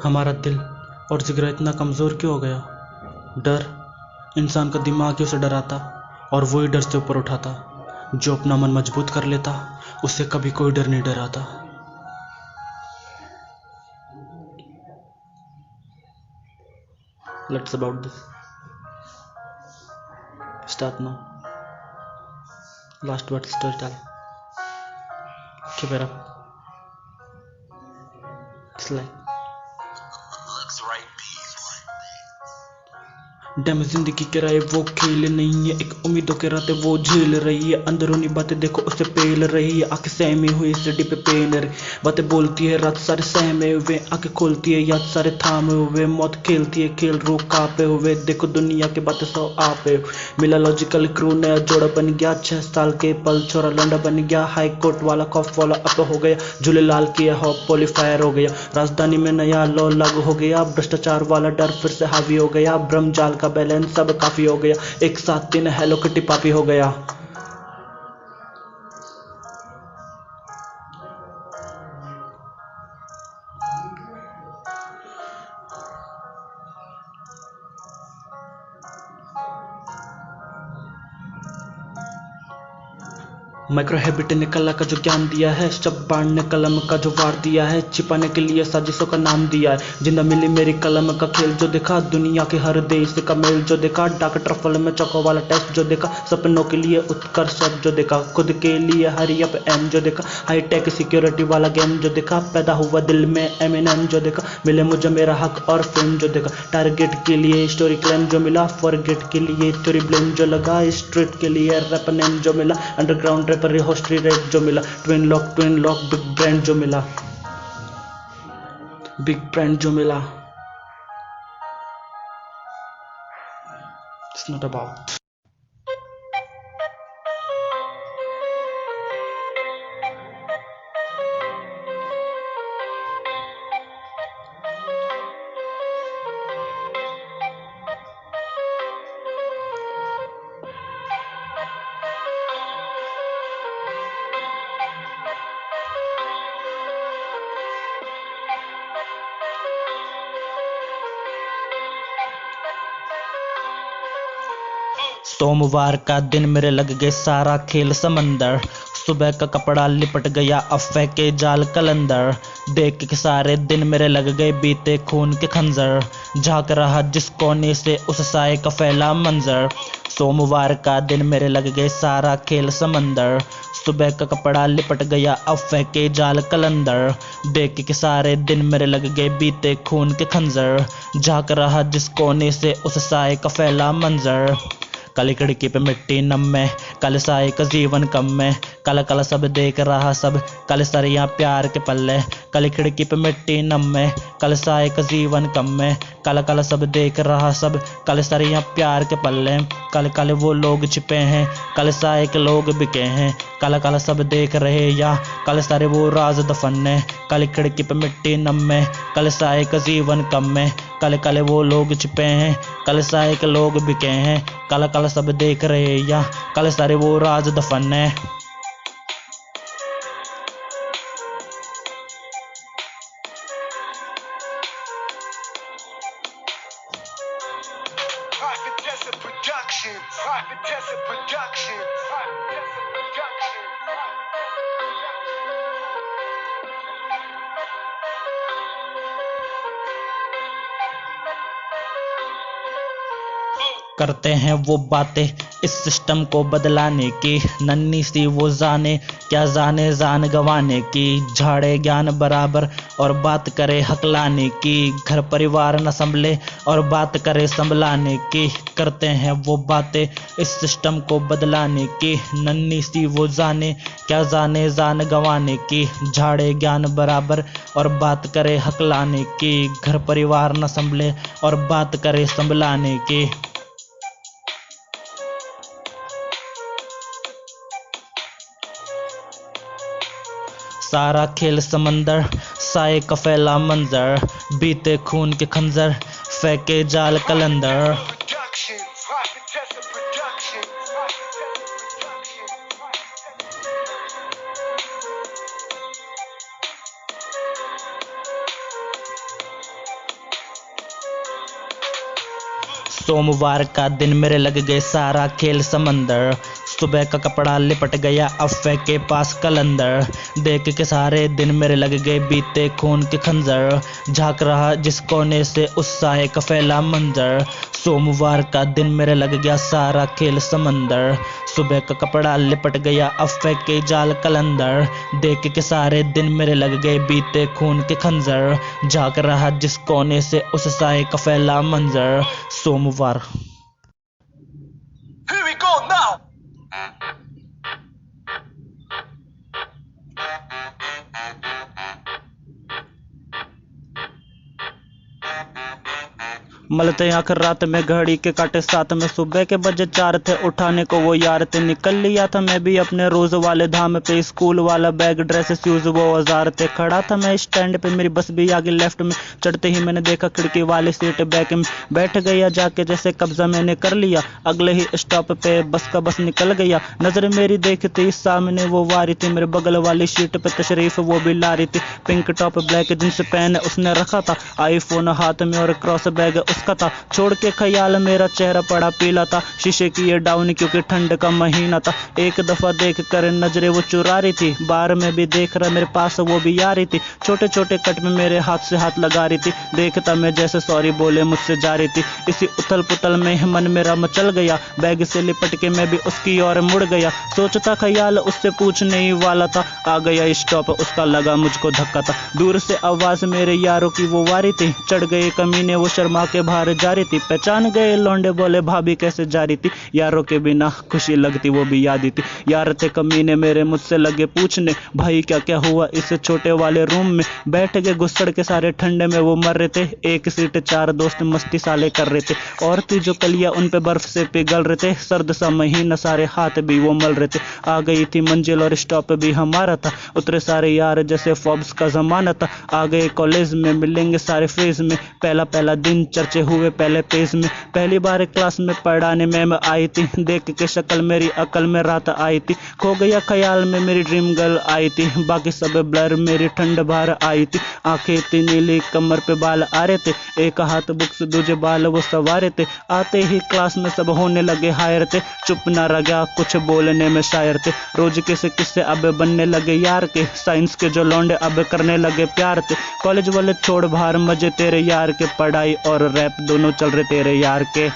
हमारा दिल और जिगरा इतना कमज़ोर क्यों हो गया? डर इंसान का दिमाग ही उसे डराता और वही डर से ऊपर उठाता। जो अपना मन मजबूत कर लेता उससे कभी कोई डर नहीं डराता। Let's about this. Start now. Last word story tell. Keep it up. It's like dam जिंदगी के राय वो खेल नहीं है, एक उम्मीदों के रातें वो झेल रही है। अंदरूनी बातें देखो उसे पेल रही है, आंखें सहमी हुई सिटी पे पेन रही। बातें बोलती है रात सारे सहमे हुए, आंखें खोलती है याद सारे थामे हुए। मौत खेलती है खेल रो कांपे हुए, देखो दुनिया की बातें सौ आपे। मिला लॉजिकल क्रू नया जोड़ा बन गया, 6 साल के पल छोरा लंडा बन गया। हाई कोर्ट वाला खौफ वाला अब हो गया, झूले लाल किया हॉप पॉलीफायर हो गया। राजधानी में नया लॉ लागू हो गया, भ्रष्टाचार वाला डर फिर से हावी हो गया। ब्रह्म जाल का बैलेंस सब काफी हो गया, एक साथ 3 हेलो किटी पापी हो गया। माइक्रो हैबिट ने कला का जो ज्ञान दिया है, शब्द बांटने कलम का जो वार दिया है, छिपाने के लिए साजिशों का नाम दिया है। जिंदा मिली मेरी कलम का खेल जो देखा, दुनिया के हर देश का मेल जो देखा। डाक ट्रफल में चौकों वाला टेस्ट जो देखा, सपनों के लिए उत्कर्ष जो देखा। खुद के लिए हरी अप एम जो देखा, हाईटेक सिक्योरिटी वाला गेम जो देखा। पैदा हुआ दिल में एमिनेम जो देखा, मिले मुझे मेरा हक और फेम जो देखा। टारगेट के लिए स्टोरी क्लेम जो मिला, फॉरगेट के लिए चोरी ब्लेम जो लगा। स्ट्रीट के लिए रैप नेम जो मिला, अंडरग्राउंड रैपर होस्ट्री रेट जो मिला। ट्विन लॉक बिग ब्रांड जो मिला, बिग ब्रांड जो मिला। इट्स नॉट अबाउट सोमवार का दिन मेरे लग गए सारा खेल समंदर। सुबह का कपड़ा लिपट गया अफ़े के जाल कलंदर। देख के सारे दिन मेरे लग गए बीते खून के खंजर। झांक रहा जिस कोने से उस साए का फैला मंजर। सोमवार का दिन मेरे लग गए सारा खेल समंदर। सुबह का कपड़ा लिपट गया अफ़े के जाल कलंदर। देख के सारे दिन मेरे लग गए बीते खून के खंजर। झांक रहा जिस कोने से उस साए का फैला मंजर। काली खिड़की पे मिट्टी नम में, काले साए का जीवन कम में। काला काला सब देख रहा सब, काले सरिया प्यार के पल्ले। काली खिड़की पे मिट्टी नम में, काले साए का जीवन कम में। काला काला सब देख रहा सब, काले सरिया प्यार के पल्ले। काले काले वो लोग छिपे हैं, काले साए के लोग बिके हैं। काला काला सब देख रहे या काले सारे वो राज दफन्ने। काली खिड़की पे मिट्टी नम में, काले साए का जीवन कम में। काले काले वो लोग छिपे हैं, काले साए के लोग बिके हैं। काला काला सब देख रहे या काले सारे वो राज दफन्ने। करते हैं वो बातें इस सिस्टम को बदलाने की। नन्ही सी वो जाने क्या जाने जान गंवाने की। झाड़े ज्ञान बराबर और बात करे हकलाने की। घर परिवार न संभले और बात करे संभलाने की। करते हैं वो बातें इस सिस्टम को बदलाने की। नन्ही सी वो जाने क्या जाने जान गंवाने की। झाड़े ज्ञान बराबर और बात करे हकलाने की। घर परिवार न संभले और बात करे संभलाने की। सारा खेल समंदर, साए का फैला मंजर। बीते खून के खंजर, फेंके जाल कलंदर। सोमवार का दिन मेरे लग गए सारा खेल समंदर। सुबह का कपड़ा लिपट गया अफ़े के पास कलंदर। देख के सारे दिन मेरे लग गए बीते खून के खंजर। झांक रहा जिस कोने से उस साए का फैला मंजर। सोमवार का दिन मेरे लग गया सारा खेल समंदर। सुबह का कपड़ा लिपट गया अफ़े के जाल कलंदर। देख के सारे दिन मेरे लग गए बीते खून के खंजर। झांक रहा जिस कोने से उस साए का फैला मंजर। सोमवार। Here we go now. मलते आँख रात में घड़ी के काटे साथ में। सुबह के बजे 4 थे, उठाने को वो यार थे। निकल लिया था मैं भी अपने रोज वाले धाम पे। स्कूल वाला बैग ड्रेस शूज वो औजार थे। खड़ा था मैं स्टैंड पे, मेरी बस भी आगे लेफ्ट में। चढ़ते ही मैंने देखा खिड़की वाली सीट बैक में। बैठ गया जाके जैसे कब्जा मैंने कर लिया। अगले ही स्टॉप पे बस निकल गया। नजर मेरी देखती सामने वो वारी थी। मेरे बगल वाली सीट पे तशरीफ वो भी ला रही थी। पिंक टॉप ब्लैक जींस पहन उसने रखा था। आईफोन हाथ में और क्रॉस बैग उसका था। छोड़ के ख्याल मेरा चेहरा पड़ा पीला था। शीशे की ये डाउन क्योंकि ठंड का महीना था। एक दफा देख कर नजरे वो चुरा रही थी। बार में भी देख रहा मेरे पास वो भी आ रही थी। छोटे छोटे कट में मेरे हाथ से हाथ लगा रही थी। देखता मैं जैसे सॉरी बोले मुझसे जा रही थी। इसी उथल पुथल में मन मेरा मचल गया। बैग से लिपट के मैं भी उसकी ओर मुड़ गया। सोचता ख्याल उससे पूछने ही वाला था। आ गया स्टॉप उसका, लगा मुझको धक्का था। दूर से आवाज मेरे यारों की वो वारी थी। चढ़ गए कमीने वो शर्मा के बाहर जा रही थी। पहचान गए लौंडे, बोले भाभी कैसे जा रही थी। यारों के बिना खुशी लगती वो भी याद थी। यार थे कमीने मेरे मुझसे लगे पूछने, भाई क्या क्या हुआ इस छोटे वाले रूम में। बैठ गए घुसड़ के सारे ठंडे में वो मर रहे थे। एक सीट 4 दोस्त मस्ती साले कर रहे थे। और थी जो कलिया उन पे बर्फ से पिघल रहे थे। सर्द सा महीना सारे हाथ भी वो मल रहे थे। आ गई थी मंजिल और स्टॉप भी हमारा था। उतरे सारे यार जैसे फॉर्ब्स का जमाना था। आ गए कॉलेज में, मिलेंगे सारे फेज में। पहला दिन चर्चे हुए पहले पेज में। पहली बार क्लास में पढ़ाने मैम आई थी। देख के शक्ल मेरी अकल में रात आई थी। खो गया ख्याल में मेरी ड्रीम गर्ल आई थी। बाकी सब ब्लर मेरी ठंड बाहर आई थी। आंखें इतनी नीली, कमर पे बाल आ रहे थे। एक हाथ बुक्स दूजे बाल वो सवारे थे। आते ही क्लास में सब होने लगे हायर थे। चुप ना रह गया, कुछ बोलने में शायर थे। रोज किसे किससे अब बनने लगे यार के। साइंस के जो लौंडे अब करने लगे प्यार थे। कॉलेज वाले छोड़ बाहर, मजे तेरे यार के। पढ़ाई और रैप दोनों चल रहे तेरे यार के।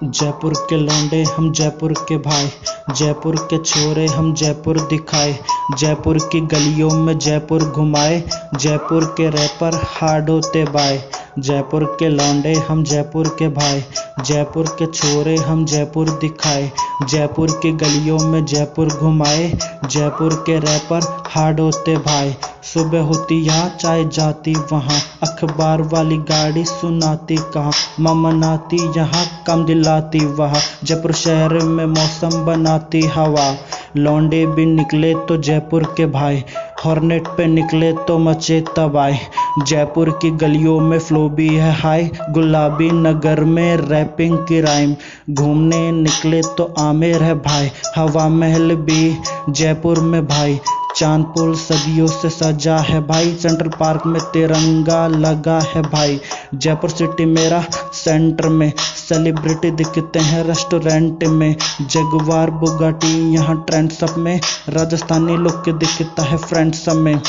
जयपुर के लौंडे हम जयपुर के भाई। जयपुर के छोरे हम जयपुर दिखाए। जयपुर की गलियों में जयपुर घुमाए। जयपुर के रैपर हार्ड होते बाय। जयपुर के लौंडे हम जयपुर के भाई। जयपुर के छोरे हम जयपुर दिखाए। जयपुर की गलियों में जयपुर घुमाए। जयपुर के रैपर हार्ड होते भाई। सुबह होती यहाँ चाय जाती वहाँ। अखबार वाली गाड़ी सुनाती कहाँ। ममनाती यहाँ कम दिलाती वहाँ। जयपुर शहर में मौसम बनाती हवा। लौंडे भी निकले तो जयपुर के भाई। हॉर्नेट पे निकले तो मचे तबाही। जयपुर की गलियों में फ्लो भी है हाई। गुलाबी नगर में रैपिंग की राइम। घूमने निकले तो आमिर है भाई। हवा महल भी जयपुर में भाई। चांदपुर सदियों से सजा है भाई। सेंट्रल पार्क में तिरंगा लगा है भाई। जयपुर सिटी मेरा सेंटर में। सेलिब्रिटी दिखते हैं रेस्टोरेंट में। जगुआर बुगाटी यहाँ ट्रेंड सब में। राजस्थानी लुक दिखता है फ्रेंड्स में।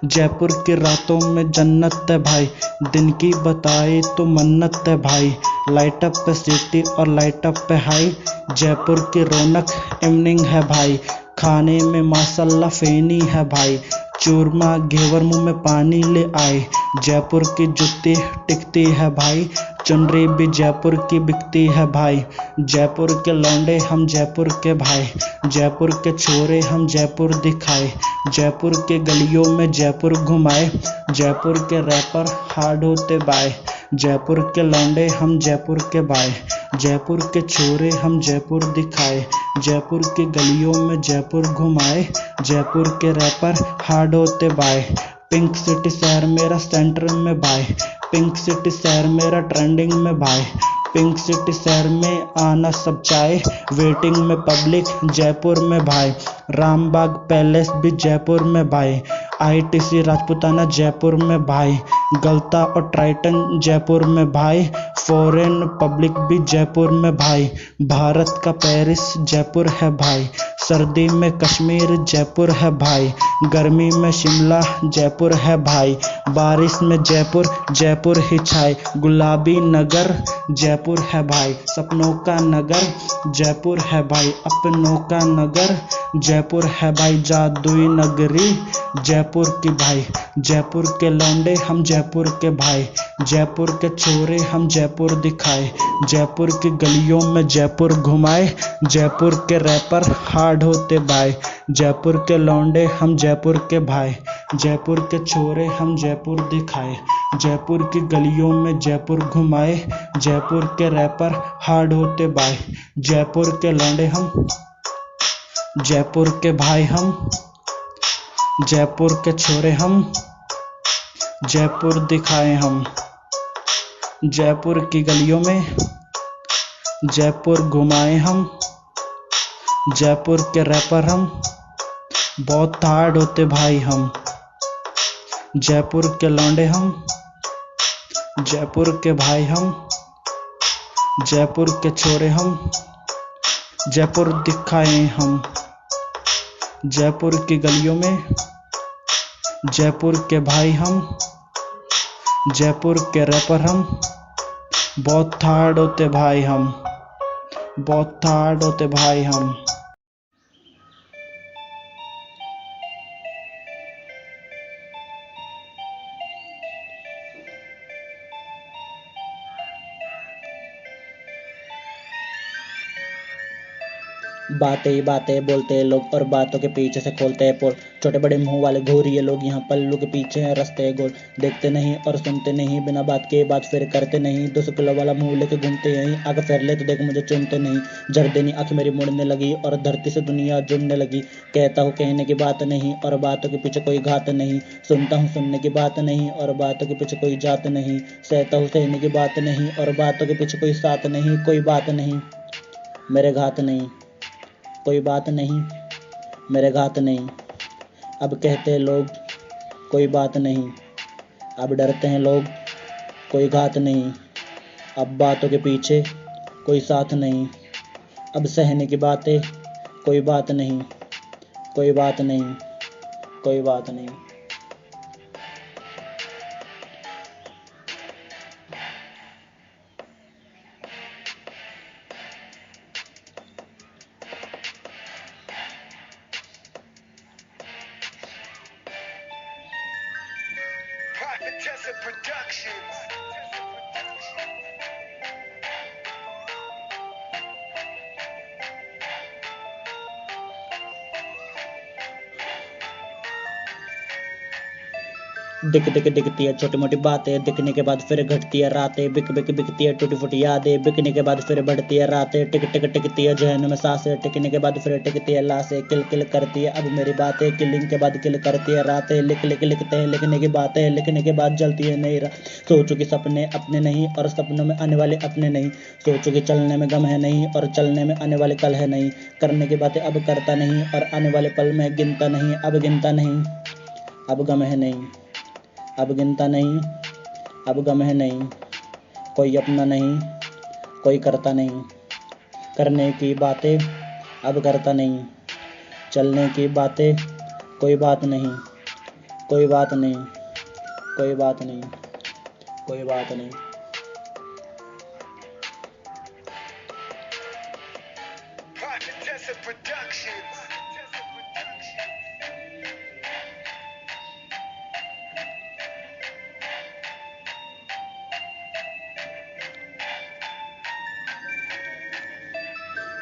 जयपुर की रातों में जन्नत है भाई। दिन की बताए तो मन्नत है भाई। लाइट अप पे सिटी और लाइट अप पे हाई। जयपुर की रौनक इवनिंग है भाई। खाने में माशाल्लाह फेनी है भाई। चूरमा घेवर मुंह में पानी ले आए। जयपुर की जुत्ती टिकती है भाई। चुनरी भी जयपुर की बिकती है भाई। जयपुर के लौंडे हम जयपुर के भाई। जयपुर के छोरे हम जयपुर दिखाए। जयपुर के गलियों में जयपुर घुमाए। जयपुर के रैपर हार्ड होते बाय। जयपुर के लौंडे हम जयपुर के भाई। जयपुर के छोरे हम जयपुर दिखाए। जयपुर की गलियों में जयपुर घुमाए। जयपुर के रैपर हार्ड होते बाय। पिंक सिटी शहर मेरा सेंटर में भाई, पिंक सिटी शहर मेरा ट्रेंडिंग में भाई, पिंक सिटी शहर में आना सब चाहे, वेटिंग में पब्लिक जयपुर में भाई, रामबाग पैलेस भी जयपुर में भाई, आईटीसी राजपूताना जयपुर में भाई, गलता और ट्राइटन जयपुर में भाई, फॉरेन पब्लिक भी जयपुर में भाई, भारत का पेरिस जयपुर है भाई, सर्दी में कश्मीर जयपुर है भाई, गर्मी में शिमला जयपुर है भाई, बारिश में जयपुर जयपुर ही छाए, गुलाबी नगर जयपुर है भाई, सपनों का नगर जयपुर है भाई, अपनों का नगर जयपुर है भाई, जादुई नगरी जयपुर की भाई, जयपुर के लौंडे हम जयपुर के भाई, जयपुर के छोरे हम जयपुर दिखाए, जयपुर की गलियों में जयपुर घुमाए, जयपुर के रैपर हार्ड होते भाई, जयपुर के लौंडे हम जयपुर के भाई, जयपुर के छोरे हम जयपुर दिखाए, जयपुर की गलियों में जयपुर घुमाए, जयपुर के रैपर हार्ड होते भाई, जयपुर के लौंडे हम जयपुर के भाई, हम जयपुर के छोरे हम जयपुर दिखाए, हम जयपुर की गलियों में जयपुर घुमाए, हम जयपुर के रैपर हम बहुत हार्ड होते भाई, हम जयपुर के लौंडे हम जयपुर के भाई, हम जयपुर के छोरे हम जयपुर दिखाए, हम जयपुर की गलियों में जयपुर के भाई, हम जयपुर के रैपर हम बहुत हार्ड होते भाई, हम बहुत हार्ड होते भाई, हम बातें ही बातें बोलते हैं लोग और बातों के पीछे से खोलते हैं पोल, छोटे बड़े मुंह वाले घूरिए लोग यहाँ पल्लू के पीछे हैं रस्ते गोल, देखते नहीं और सुनते नहीं, बिना बात के बात फिर करते नहीं, 200 किलो वाला मुंह लेके घूमते यहीं, आगे फेर ले तो देख मुझे चुनते नहीं, जरदेनी आंख मेरी मुड़ने लगी और धरती से दुनिया जुड़ने लगी, कहता हूँ कहने की बात नहीं और बातों के पीछे कोई घात नहीं, सुनता हूँ सुनने की बात नहीं और बातों के पीछे कोई जात नहीं, सहता हूँ सहने की बात नहीं और बातों के पीछे कोई साथ नहीं, कोई बात नहीं मेरे घात नहीं, कोई बात नहीं मेरे घात नहीं, अब कहते लोग कोई बात नहीं, अब डरते हैं लोग कोई घात नहीं, अब बातों के पीछे कोई साथ नहीं, अब सहने की बातें कोई बात नहीं, कोई बात नहीं, कोई बात नहीं। Prophetessa Productions. दिखती है छोटी मोटी बातें, दिखने के बाद फिर घटती है रातें, बिकती है टूटी फूटी यादें, बिकने के बाद फिर बढ़ती है रातें, टिकती है जहन में सांसें, टिकने के बाद फिर टिकती है लाशें, किल करती है अब मेरी बातें, किलिंग के बाद किल करती है रातें, लिखते हैं लिखने की बातें, लिखने के बाद जलती है नई रात, सोचो कि सपने अपने नहीं और सपनों में आने वाले अपने नहीं, सोचो कि चलने में गम है नहीं और चलने में आने वाले कल है नहीं, करने की बातें अब करता नहीं और आने वाले पल में गिनता नहीं, अब गिनता नहीं, अब गम है नहीं, अब गिनता नहीं, अब गम है नहीं, कोई अपना नहीं, कोई करता नहीं, करने की बातें अब करता नहीं, चलने की बातें कोई बात नहीं, कोई बात नहीं, कोई बात नहीं, कोई बात नहीं। Prophetessa Productions.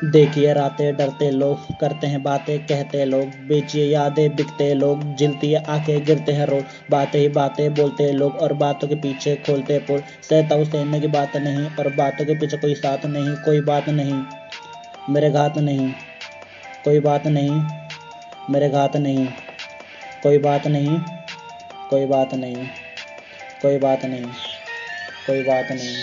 देखिए रातें डरते लोग, करते हैं बातें, कहते लोग, बेचिए यादें, बिकते लोग, जिलती है आंखें, गिरते हैं रोड, बातें ही बातें बोलते लोग और बातों के पीछे खोलते पोल, सहता हूँ सहने की बात नहीं और बातों के पीछे कोई साथ नहीं, कोई बात नहीं मेरे घात नहीं, कोई बात नहीं मेरे घात नहीं, कोई बात नहीं कोई बात नहीं, कोई बात नहीं, कोई बात नहीं।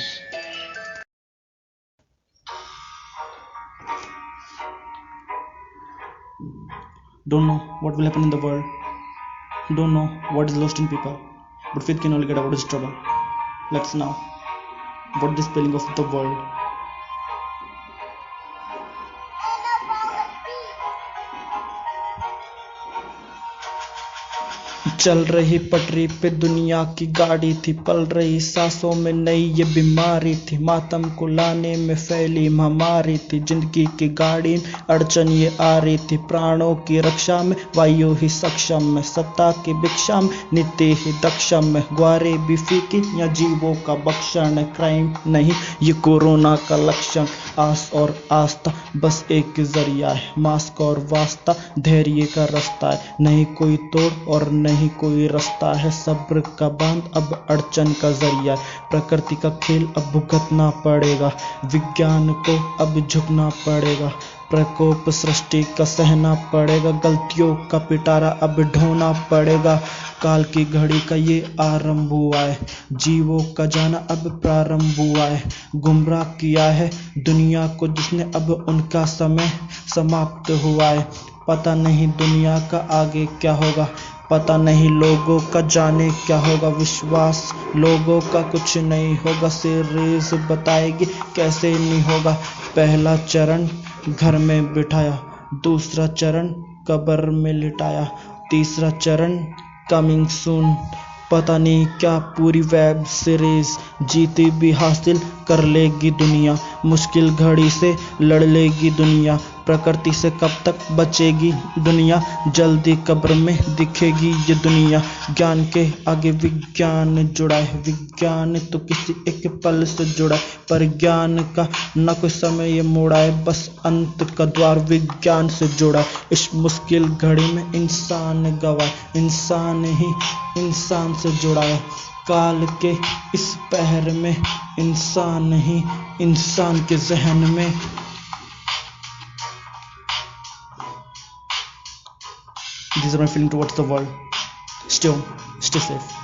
Don't know what will happen in the world. Don't know what is lost in people. But faith can only get out of this trouble. Let's now. What the spelling of the world? चल रही पटरी पे दुनिया की गाड़ी थी, पल रही सांसों में नई ये बीमारी थी, मातम को लाने में फैली महामारी थी, जिंदगी की गाड़ी में अड़चन ये आ रही थी, प्राणों की रक्षा में वायु ही सक्षम में, सत्ता की भिक्षा में नीति ही दक्षम में, ग्वारे भी फीकी या जीवों का भक्षण, क्राइम नहीं ये कोरोना का लक्षण, आस और आस्था बस एक जरिया है, मास्क और वास्ता धैर्य का रास्ता है, नहीं कोई तोड़ और नहीं कोई रास्ता है, सब्र का बांध अब अड़चन का जरिया, प्रकृति का खेल अब भुगतना पड़ेगा, विज्ञान को अब झुकना पड़ेगा, प्रकोप सृष्टि का सहना पड़ेगा, गलतियों का पिटारा अब ढोना पड़ेगा, काल की घड़ी का ये आरंभ हुआ है, जीवों का जाना अब प्रारंभ हुआ है, गुमराह किया है दुनिया को जिसने, अब उनका समय समाप्त हुआ है, पता नहीं दुनिया का आगे क्या होगा, पता नहीं लोगों का जाने क्या होगा, विश्वास लोगों का कुछ नहीं होगा, सीरीज बताएगी कैसे नहीं होगा, पहला चरण घर में बिठाया, दूसरा चरण कब्र में लिटाया, तीसरा चरण कमिंग सून, पता नहीं क्या पूरी वेब सीरीज, जीती भी हासिल कर लेगी दुनिया, मुश्किल घड़ी से लड़ लेगी दुनिया, प्रकृति से कब तक बचेगी दुनिया, जल्दी कब्र में दिखेगी ये दुनिया, ज्ञान के आगे विज्ञान जुड़ा है, विज्ञान तो किसी एक पल से जुड़ा है, पर ज्ञान का न कोई समय ये मोड़ा है, बस अंत का द्वार विज्ञान से जुड़ा है, इस मुश्किल घड़ी में इंसान गवाह, इंसान ही इंसान से जुड़ा है, काल के इस पहर में इंसान ही इंसान के जहन में। These are my feelings towards the world. Stay home, stay safe.